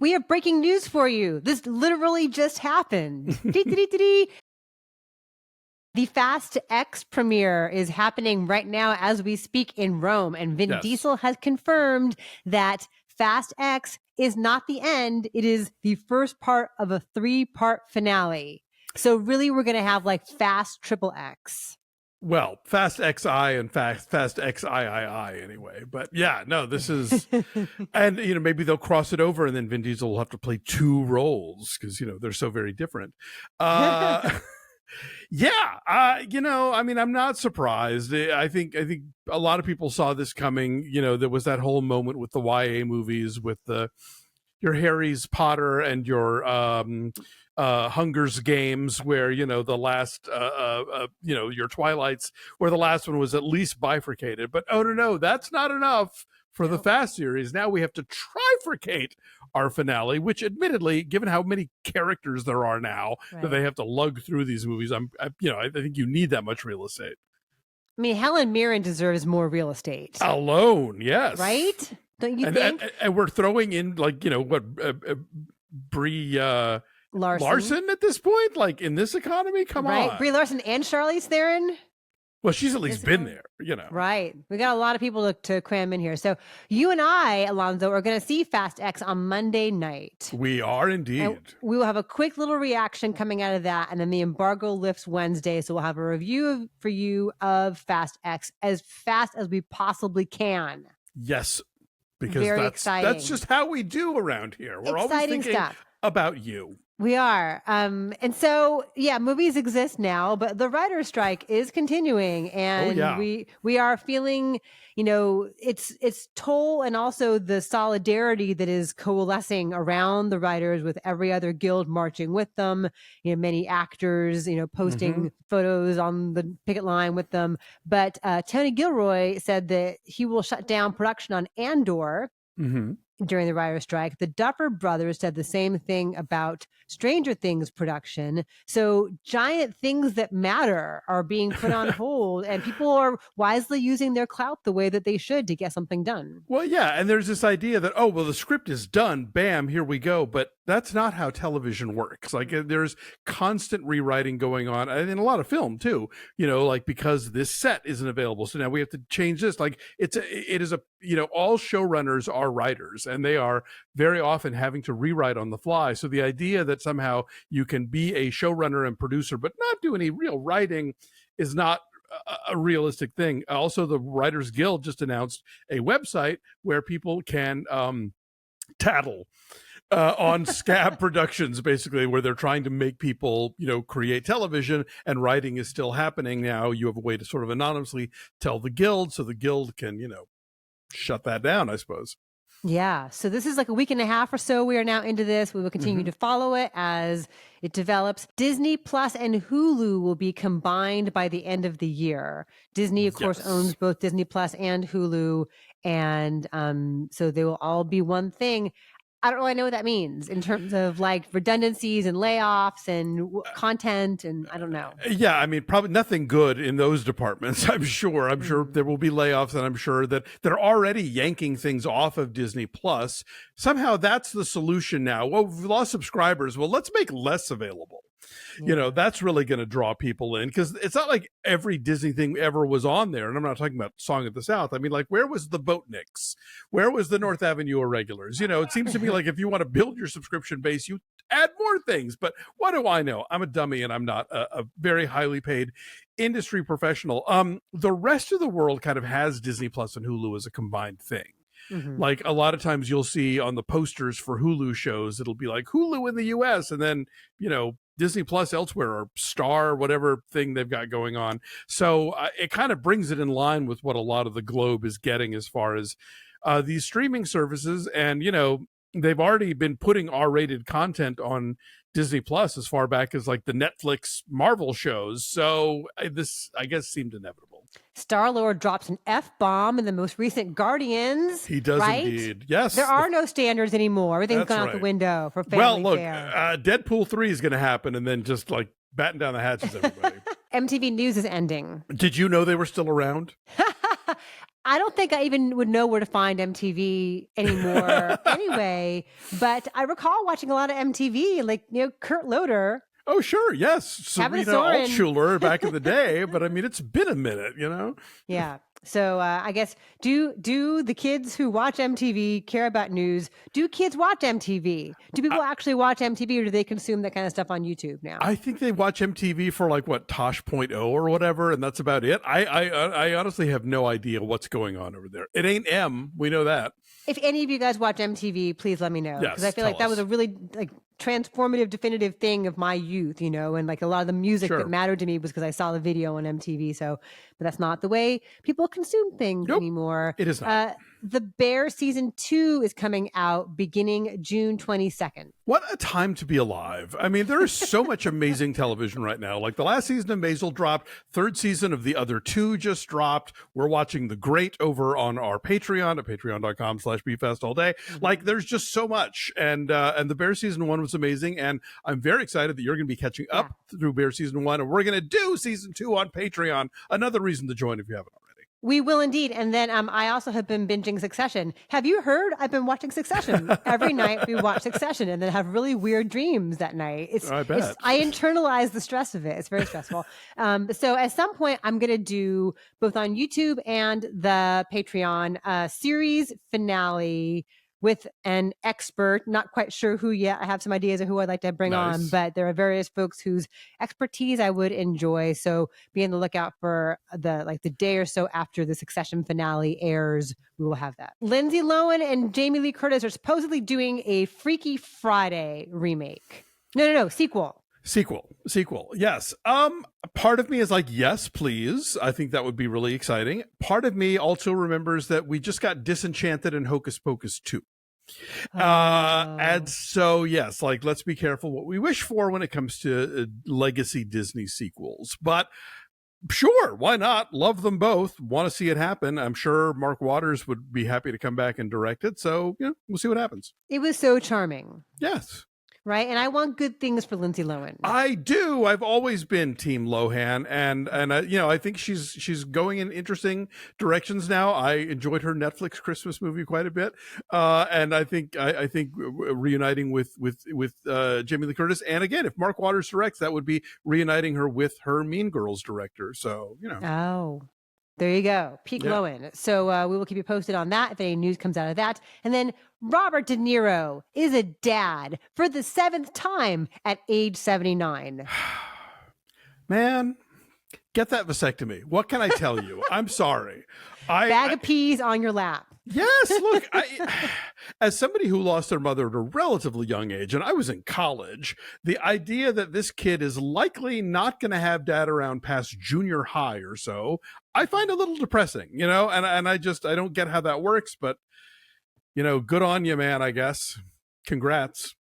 we have breaking news for you. This literally just happened. The Fast X premiere is happening right now as we speak in Rome, and Vin Diesel has confirmed that Fast X is not the end. It is the first part of a 3-part finale. So really, we're going to have like Fast Triple X. Well, Fast XI and Fast XIII anyway. But yeah, no, this is, and maybe they'll cross it over, and then Vin Diesel will have to play 2 roles because they're so very different. Yeah, I mean, I'm not surprised. I think a lot of people saw this coming. There was that whole moment with the YA movies with your Harry's Potter and your Hunger's Games, where the last your Twilights, where the last one was at least bifurcated. But no, that's not enough for the Fast series. Now we have to trifurcate our finale, which admittedly, given how many characters there are now that they have to lug through these movies, I think you need that much real estate. I mean, Helen Mirren deserves more real estate. Alone, yes. Right? Don't you think? And we're throwing in Brie Larson at this point, like in this economy? Come on. Brie Larson and Charlize Theron? Well, she's at least been there, Right. We got a lot of people to cram in here. So you and I, Alonso, are going to see Fast X on Monday night. We are indeed. And we will have a quick little reaction coming out of that. And then the embargo lifts Wednesday. So we'll have a review for you of Fast X as fast as we possibly can. Yes. Because that's just how we do around here. We're always thinking about you. We are. And so, movies exist now, but the writer's strike is continuing. And we are feeling, its toll, and also the solidarity that is coalescing around the writers, with every other guild marching with them, many actors, posting photos on the picket line with them. But Tony Gilroy said that he will shut down production on Andor. During the writer's strike. The Duffer Brothers said the same thing about Stranger Things production. So giant things that matter are being put on hold, and people are wisely using their clout the way that they should to get something done. Well, yeah, and there's this idea that, the script is done, bam, here we go. But that's not how television works. Like, there's constant rewriting going on, and in a lot of film too, because this set isn't available, so now we have to change this. Like, it is all showrunners are writers, and they are very often having to rewrite on the fly. So the idea that somehow you can be a showrunner and producer but not do any real writing is not a realistic thing. Also, the Writers Guild just announced a website where people can tattle on scab productions, basically, where they're trying to make people create television, and writing is still happening. Now you have a way to sort of anonymously tell the guild, so the guild can shut that down, I suppose. Yeah. So this is like a week and a half or so. We are now into this. We will continue to follow it as it develops. Disney Plus and Hulu will be combined by the end of the year. Disney, of course, owns both Disney Plus and Hulu. And so they will all be one thing. I don't really know what that means in terms of like redundancies and layoffs and content, and I don't know. Yeah, I mean, probably nothing good in those departments, I'm sure. I'm sure there will be layoffs, and I'm sure that they're already yanking things off of Disney Plus. Somehow that's the solution now. Well, we've lost subscribers. Well, let's make less available. That's really going to draw people in, because it's not like every Disney thing ever was on there. And I'm not talking about Song of the South. I mean, like, where was the Boatniks? Where was the North Avenue Irregulars? It seems to me like if you want to build your subscription base, you add more things. But what do I know? I'm a dummy, and I'm not a very highly paid industry professional. The rest of the world kind of has Disney Plus and Hulu as a combined thing. Like, a lot of times you'll see on the posters for Hulu shows, it'll be like Hulu in the US, and then, Disney Plus elsewhere, or Star, whatever thing they've got going on. So it kind of brings it in line with what a lot of the globe is getting as far as these streaming services. And, they've already been putting R-rated content on Disney Plus as far back as like the Netflix Marvel shows. So this, I guess, seemed inevitable. Star-Lord drops an F-bomb in the most recent Guardians. He does, right? Indeed. Yes. There are no standards anymore. Everything's gone out the window for family fare. Deadpool 3 is going to happen, and then just like batten down the hatches, everybody. MTV News is ending. Did you know they were still around? I don't think I even would know where to find MTV anymore anyway, but I recall watching a lot of MTV, like, Kurt Loder. Oh, sure. Yes. Serena Altschuler back in the day. But I mean, it's been a minute, Yeah. So I guess, do the kids who watch MTV care about news? Do kids watch MTV? Do people actually watch MTV, or do they consume that kind of stuff on YouTube now? I think they watch MTV for like Tosh.0 or whatever, and that's about it. I honestly have no idea what's going on over there. It ain't M. We know that. If any of you guys watch MTV, please let me know, because I feel like that was a really transformative, definitive thing of my youth, and like a lot of the music that mattered to me was because I saw the video on MTV. So, but that's not the way people consume things anymore. It is not. The Bear season 2 is coming out beginning June 22nd. What a time to be alive. I mean, there is so much amazing television right now. Like the last season of Maisel dropped, third season of the other two just dropped. We're watching The Great over on our Patreon at patreon.com/BFestAllDay. Like there's just so much. And the Bear season 1 was amazing. And I'm very excited that you're going to be catching up through Bear season 1. And we're going to do season 2 on Patreon. Another reason to join if you haven't already. We will indeed. And then I also have been binging Succession. Have you heard? I've been watching Succession. Every night we watch Succession and then have really weird dreams that night. I bet. I internalize the stress of it. It's very stressful. So at some point, I'm going to do both on YouTube and the Patreon series finale with an expert. Not quite sure who yet. I have some ideas of who I'd like to bring on, but there are various folks whose expertise I would enjoy. So be on the lookout for the day or so after the Succession finale airs. We will have that. Lindsay Lohan and Jamie Lee Curtis are supposedly doing a Freaky Friday remake. No, sequel. Sequel. Yes. Part of me is like, yes, please. I think that would be really exciting. Part of me also remembers that we just got disenchanted in Hocus Pocus 2. And so, yes, like, let's be careful what we wish for when it comes to legacy Disney sequels. But sure, why not? Love them both. Want to see it happen. I'm sure Mark Waters would be happy to come back and direct it. So, we'll see what happens. It was so charming. Yes. Right. And I want good things for Lindsay Lohan. I do. I've always been Team Lohan. And I think she's going in interesting directions now. I enjoyed her Netflix Christmas movie quite a bit. And I think reuniting with Jamie Lee Curtis. And again, if Mark Waters directs, that would be reuniting her with her Mean Girls director. So, Oh. There you go. Peak Lohan. So we will keep you posted on that if any news comes out of that. And then Robert De Niro is a dad for the 7th time at age 79. Man, get that vasectomy. What can I tell you? I'm sorry. Bag of peas on your lap. Yes, look, as somebody who lost their mother at a relatively young age, and I was in college, the idea that this kid is likely not going to have dad around past junior high or so, I find a little depressing, and I don't get how that works, but, good on you, man, I guess. Congrats.